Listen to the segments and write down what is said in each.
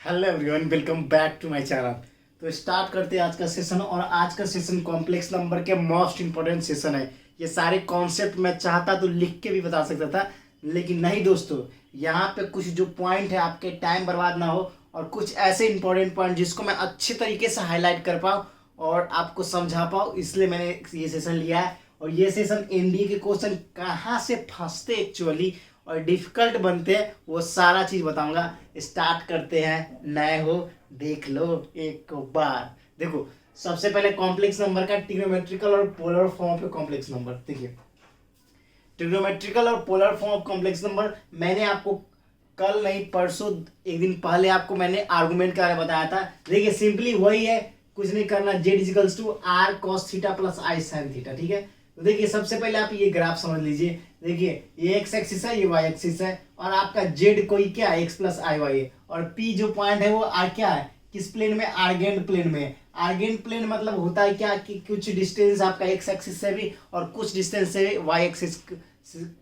Hello everyone, welcome back to my channel. तो start करते हैं आज का सेशन। और आज का सेशन कॉम्प्लेक्स नंबर के मोस्ट इंपॉर्टेंट सेशन है। ये सारे कॉन्सेप्ट मैं चाहता तो लिख के भी बता सकता था, लेकिन नहीं दोस्तों। यहाँ पे कुछ जो पॉइंट है आपके टाइम बर्बाद ना हो, और कुछ ऐसे इंपॉर्टेंट पॉइंट जिसको मैं अच्छे तरीके से हाईलाइट कर पाऊँ और आपको समझा पाऊँ, इसलिए मैंने ये सेशन लिया है। और ये सेशन एनडीए के क्वेश्चन कहाँ से फंसते एक्चुअली और डिफिकल्ट बनते हैं, वो सारा चीज बताऊंगा। स्टार्ट करते हैं। नए हो देख लो एक बार। देखो, सबसे पहले कॉम्प्लेक्स नंबर का ट्रिग्नोमेट्रिकल और पोलर फॉर्म पे कॉम्प्लेक्स नंबर देखिए। ट्रिग्नोमेट्रिकल और polar form of complex number मैंने आपको कल नहीं परसों एक दिन पहले आपको मैंने आर्गुमेंट के बारे में बताया था। देखिए सिंपली वही है, कुछ नहीं करना। Z is equals to R cos theta plus i sine theta. ठीक है, तो देखिए सबसे पहले आप ये ग्राफ समझ लीजिए। देखिए ये एक्स एक्सिस है, ये वाई एक्सिस है, और आपका जेड कोई क्या है, एक्स प्लस आई वाई है। और पी जो पॉइंट है वो आर क्या है, किस प्लेन में, आर्गेंट प्लेन में। आर्गेंट प्लेन मतलब होता है क्या कि कुछ डिस्टेंस आपका एक्स एक्सिस से भी और कुछ डिस्टेंस से वाई एक्सिस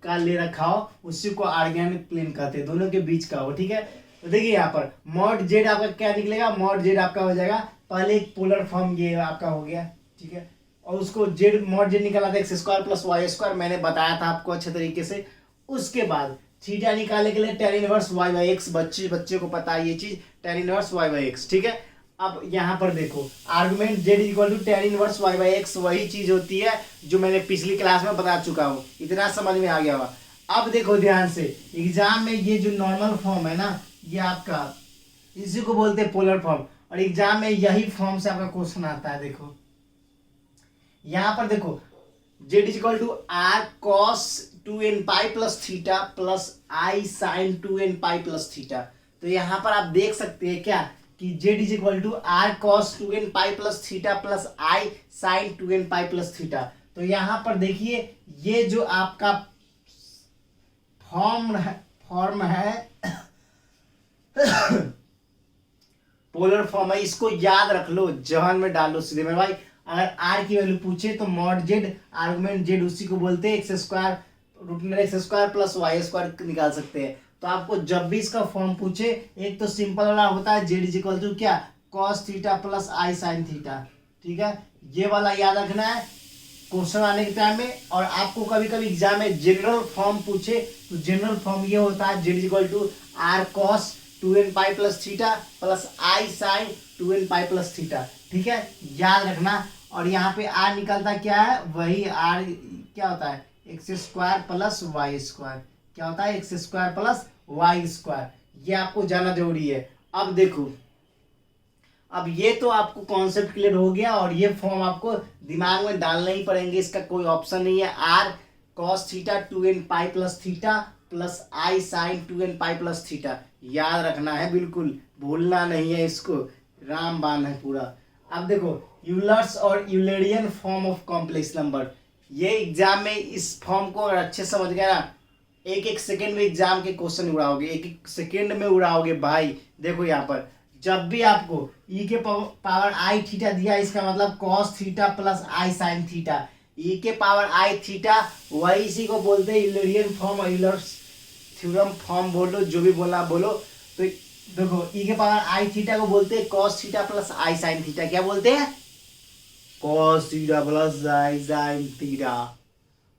का ले रखा हो, उसी को आर्गेंट प्लेन कहते हैं, दोनों के बीच का हो। ठीक है, तो देखिए यहाँ पर मॉड जेड आपका क्या निकलेगा, मॉड जेड आपका हो जाएगा पहले एक पोलर फॉर्म ये आपका हो गया। ठीक है, और उसको जेड मॉड जेड निकाला था X square plus Y square, मैंने बताया था आपको अच्छे तरीके से। उसके बाद थीटा निकालने के लिए tan inverse Y by X, बच्चे को पता है ये चीज, tan inverse Y by X. ठीक है, अब यहाँ पर देखो argument Z equal to tan inverse Y by X वही चीज होती है जो मैंने पिछली क्लास में बता चुका हूँ। इतना समझ में आ गया होगा। अब देखो ध्यान से, एग्जाम में ये जो नॉर्मल फॉर्म है ना, ये आपका इसी को बोलते हैं पोलर फॉर्म, और एग्जाम में यही फॉर्म से आपका क्वेश्चन आता है। देखो यहां पर देखो, Z is equal to R cos 2n pi plus theta plus i sine 2n pi plus theta. तो यहां पर आप देख सकते हैं क्या कि Z is equal to R cos 2n pi plus theta plus i sine 2n pi plus theta. तो यहां पर देखिए ये जो आपका फॉर्म है पोलर फॉर्म है, इसको याद रख लो, जहन में डालो सीधे मेरे भाई। अगर आर की वैल्यू पूछे तो मॉड जेड आर्गुमेंट जेड उसी को बोलते हैं एक्स स्क्वायर रूट में X square plus Y square निकाल सकते हैं। तो आपको जब भी इसका फॉर्म पूछे, एक तो सिंपल वाला होता है जेड इज इक्वल टू क्या, cos theta plus i sine theta. ठीक है, ये वाला याद रखना है क्वेश्चन आने के टाइम में। और आपको कभी कभी एग्जाम में जनरल फॉर्म पूछे तो जनरल फॉर्म ये होता है Z is equal to R cos 2n pi plus theta plus i sine 2n pi plus theta. ठीक है, याद रखना। और यहाँ पे आर निकलता क्या है, वही आर क्या होता है, X square plus Y square. क्या होता है, X square plus Y square. ये आपको जानना जरूरी है। अब देखो, अब ये तो आपको कॉन्सेप्ट क्लियर हो गया, और ये फॉर्म आपको दिमाग में डालना ही पड़ेंगे, इसका कोई ऑप्शन नहीं है। R cos theta 2n pi plus theta plus i sine 2n pi plus theta याद रखना है, बिल्कुल भूलना नहीं है इसको, रामबाण है पूरा। अब देखो यूलर्स और Eulerian form of complex number, ये एग्जाम में इस फॉर्म को अगर अच्छे समझ गया ना, एक एक सेकेंड में एग्जाम के क्वेश्चन उड़ाओगे, एक एक सेकेंड में उड़ाओगे भाई। देखो यहाँ पर जब भी आपको ई के पावर आई थीटा दिया, इसका मतलब cos theta plus i sine theta. ई के पावर आई थीटा वही इसी को बोलते हैं Eulerian form, Euler's theorem form बोलो, जो भी बोलना बोलो। तो देखो ई के पावर आई थीटा को बोलते हैं cos theta plus i sine theta. क्या बोलते हैं, cos theta plus i sine theta.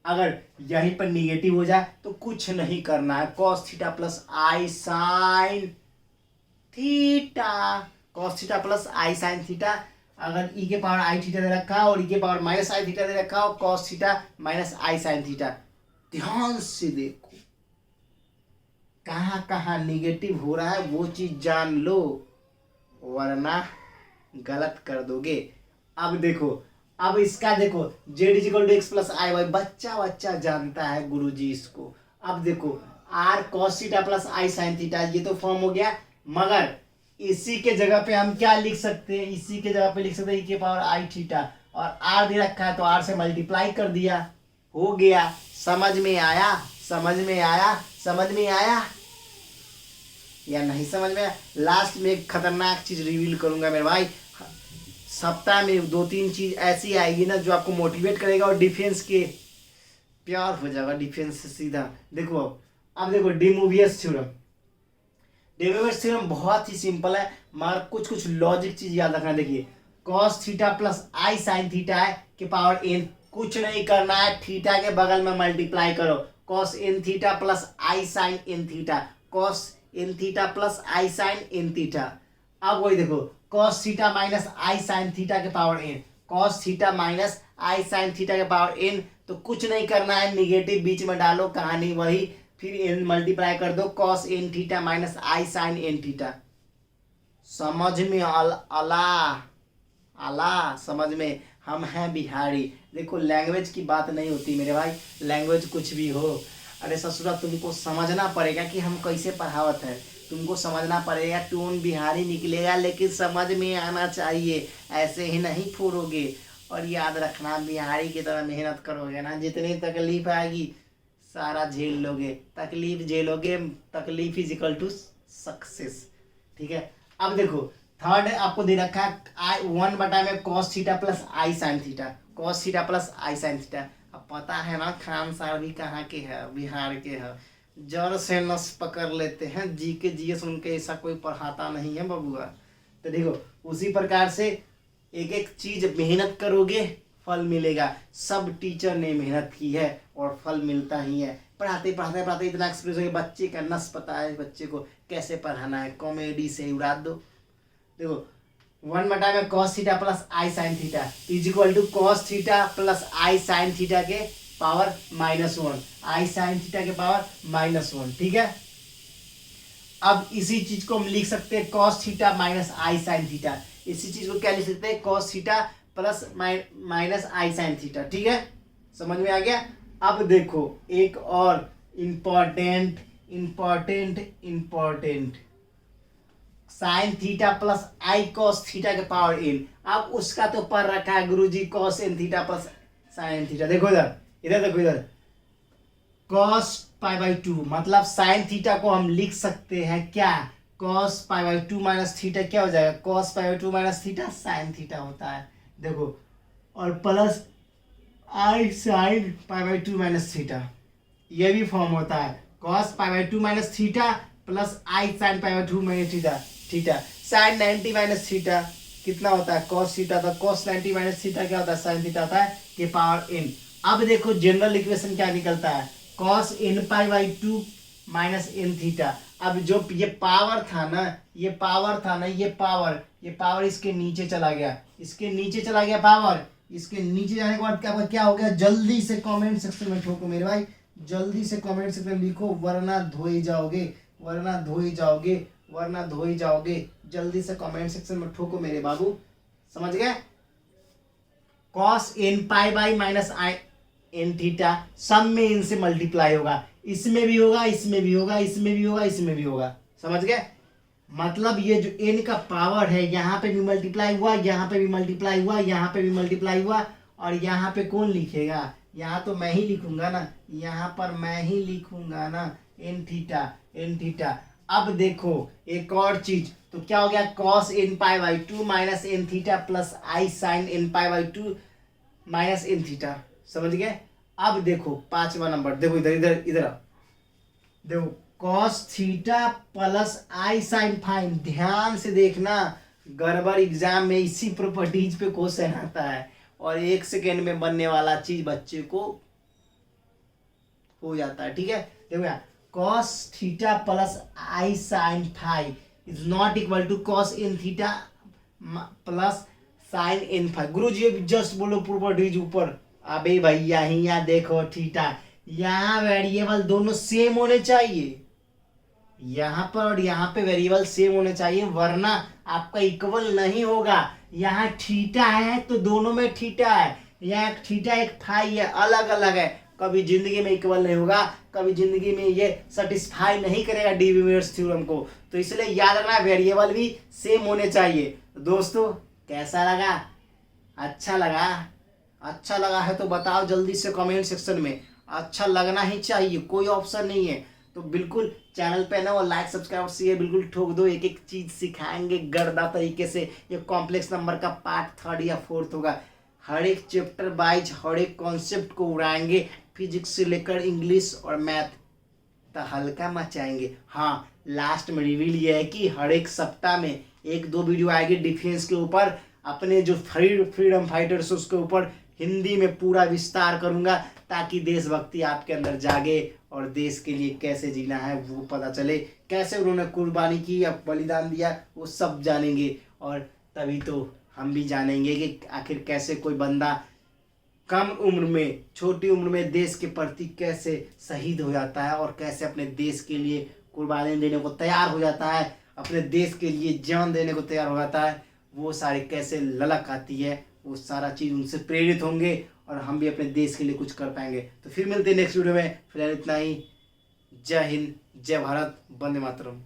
अगर यहीं पर निगेटिव हो जाए तो कुछ नहीं करना है, cos theta plus i sine theta, cos theta plus i sine theta. अगर ई के पावर आई थीटा दे रखा हो और ई के पावर माइनस आई थीटा दे रखा हो, cos theta minus i sine theta. ध्यान से देखो कहाँ कहाँ निगेटिव हो रहा है, वो चीज जान लो, वरना गलत कर दोगे। अब देखो, अब इसका देखो Z is equal to X plus i Y, बच्चा बच्चा जानता है गुरुजी इसको। अब देखो R cos theta plus i sine theta, ये तो फॉर्म हो गया, मगर इसी के जगह पे हम क्या लिख सकते हैं, इसी के जगह पे लिख सकते हैं ई के पावर आई थीटा, और आर दे रखा है तो आर से मल्टीप्लाई कर दिया, हो गया। समझ में आया, समझ में आया, समझ में आया या नहीं समझ में आया। लास्ट में एक खतरनाक चीज रिवील करूंगा मेरे भाई, सप्ताह में 2-3 चीज ऐसी आएगी ना जो आपको मोटिवेट करेगा और डिफेंस के प्यार हो जाएगा, डिफेंस से सीधा। देखो अब देखो डिमोवियस थ्योरम, डेरिवेटिव थ्योरम बहुत ही सिंपल है, मगर कुछ कुछ लॉजिक चीज याद रखना। देखिए cos theta plus i sine theta है के पावर एन, कुछ नहीं करना है, थीटा के बगल में मल्टीप्लाई करो, cos n theta plus i sine n theta, cos n theta plus i sine n theta. अब वही देखो cos theta minus i sine theta के power n, cos theta minus i sine theta के power n, तो कुछ नहीं करना है, निगेटिव बीच में डालो, कहानी वही, फिर एन मल्टीप्लाई कर दो, cos n theta minus i sine n theta. समझ में अला अला समझ में, हम हैं बिहारी। देखो लैंग्वेज की बात नहीं होती मेरे भाई, लैंग्वेज कुछ भी हो, अरे ससुरा तुमको समझना पड़ेगा कि हम कैसे पढ़ावत है, तुमको समझना पड़ेगा, टोन बिहारी निकलेगा लेकिन समझ में आना चाहिए, ऐसे ही नहीं फोड़ोगे। और याद रखना बिहारी की तरह मेहनत करोगे ना, जितनी तकलीफ आएगी सारा झेल लोगे, तकलीफ झेलोगे, तकलीफ इज इक्वल टू सक्सेस। ठीक है, अब देखो थर्ड आपको दे रखा है आई 1 में cos theta plus i sine theta, cos theta plus i sine theta. अब पता है ना खान साहब भी कहाँ के है, बिहार के है, जड़ से नस पकड़ लेते हैं, जी के जीएस उनके ऐसा कोई पढ़ाता नहीं है बबुआ। तो देखो उसी प्रकार से एक एक चीज मेहनत करोगे फल मिलेगा, सब टीचर ने मेहनत की है और फल मिलता ही है। पढ़ाते पढ़ाते पढ़ाते इतना एक्सपीरियंस हो गया, बच्चे का नस पता है बच्चे को कैसे पढ़ाना है, कॉमेडी से उड़ा दो। देखो 1 में cos theta plus i sine theta is equal to cos theta plus i sine theta के पावर -1, आई साइन थीटा के पावर -1। ठीक है, अब इसी चीज को हम लिख सकते हैं cos theta minus i sine theta, इसी चीज को क्या लिख सकते हैं, cos theta plus minus i sine theta. ठीक है, समझ में आ गया। अब देखो एक और important sine theta plus i cos theta के पावर एन, अब उसका तो पर रखा है गुरुजी cos n theta plus sine theta. देखो इधर इधर देखो इधर कॉस π/2, मतलब साइन थीटा को हम लिख सकते हैं क्या, कॉस π/2 माइनस थीटा क्या हो जाएगा, cos π/2 minus theta sine theta होता है। देखो और plus i sine π/2 minus theta, ये भी फॉर्म होता है, cos π/2 minus theta plus i sine π/2 minus theta, theta sine 90 minus theta कितना होता है, कॉस थीटा, था कॉस 90 माइनस थीटा क्या होता है, साइन थीटा होता है के पावर एन। अब देखो जनरल इक्वेशन क्या निकलता है, cos nπ/2 minus n theta. अब जो ये पावर था ना, ये पावर इसके नीचे चला गया, पावर इसके नीचे जाने के बाद क्या हो गया, जल्दी से कमेंट सेक्शन में ठोको मेरे भाई, जल्दी से कमेंट सेक्शन में लिखो, वरना धोए जाओगे, जल्दी से कमेंट सेक्शन में ठोको मेरे बाबू, समझ गए। Cos nπ minus i n theta सब में इनसे मल्टीप्लाई होगा, इसमें भी होगा, इसमें भी होगा, इसमें भी होगा, इसमें भी होगा, समझ गए। मतलब ये जो n का पावर है, यहाँ पे भी मल्टीप्लाई हुआ, यहाँ पे भी मल्टीप्लाई हुआ, यहाँ पे भी मल्टीप्लाई हुआ, और यहाँ पे कौन लिखेगा, यहाँ तो मैं ही लिखूंगा ना, यहाँ पर मैं ही लिखूंगा ना एन थीटा। अब देखो एक और चीज, तो क्या हो गया, cos nπ/2 minus n theta plus i sine nπ/2 minus n theta, समझ गए। अब देखो 5वां नंबर, देखो इधर देखो cos theta plus i sine fine, ध्यान से देखना, गड़बड़ एग्जाम में इसी प्रॉपर्टीज पे क्वेश्चन आता है, और 1 सेकेंड में बनने वाला चीज बच्चे को हो जाता है। ठीक है, देखो यहाँ cos theta plus i sine phi is not equal to cos n theta plus sine n phi. गुरु जी जस्ट बोलो प्रॉपर्टीज ऊपर, अबे भैया यहाँ देखो थीटा, यहाँ वेरिएबल दोनों सेम होने चाहिए, यहाँ पर और यहाँ पे वेरिएबल सेम होने चाहिए, वरना आपका इक्वल नहीं होगा। यहाँ थीटा है तो दोनों में थीटा है, यहाँ थीटा एक फाई है, अलग अलग है, कभी जिंदगी में इक्वल नहीं होगा, कभी जिंदगी में ये सेटिस्फाई नहीं करेगा डीवियर्स थ्योरम को। तो इसलिए याद रखना वेरिएबल भी सेम होने चाहिए। तो दोस्तों कैसा लगा, अच्छा लगा है तो बताओ जल्दी से कमेंट सेक्शन में, अच्छा लगना ही चाहिए, कोई ऑप्शन नहीं है। तो बिल्कुल चैनल पे ना वो लाइक सब्सक्राइब शेयर बिल्कुल ठोक दो, एक एक चीज सिखाएंगे गर्दा तरीके से। ये कॉम्प्लेक्स नंबर का पार्ट 3rd या 4th होगा, हर एक चैप्टर वाइज हर एक कॉन्सेप्ट को उड़ाएंगे, फिजिक्स से लेकर इंग्लिश और मैथ तहलका मचाएंगे। हाँ, लास्ट में रिवील ये है कि हर एक सप्ताह में 1-2 वीडियो आएगी डिफेंस के ऊपर, अपने जो फ्रीडम फाइटर्स उसके ऊपर हिंदी में पूरा विस्तार करूंगा, ताकि देशभक्ति आपके अंदर जागे और देश के लिए कैसे जीना है वो पता चले, कैसे उन्होंने कुर्बानी की या बलिदान दिया वो सब जानेंगे। और तभी तो हम भी जानेंगे कि आखिर कैसे कोई बंदा कम उम्र में, छोटी उम्र में देश के प्रति कैसे शहीद हो जाता है और कैसे अपने देश के लिए कुर्बानी देने को तैयार हो जाता है, अपने देश के लिए जान देने को तैयार हो जाता है। वो सारे कैसे ललक आती है, वो सारा चीज़ उनसे प्रेरित होंगे और हम भी अपने देश के लिए कुछ कर पाएंगे। तो फिर मिलते हैं नेक्स्ट वीडियो में। फिलहाल इतना ही। जय हिंद, जय भारत, वंदे मातरम।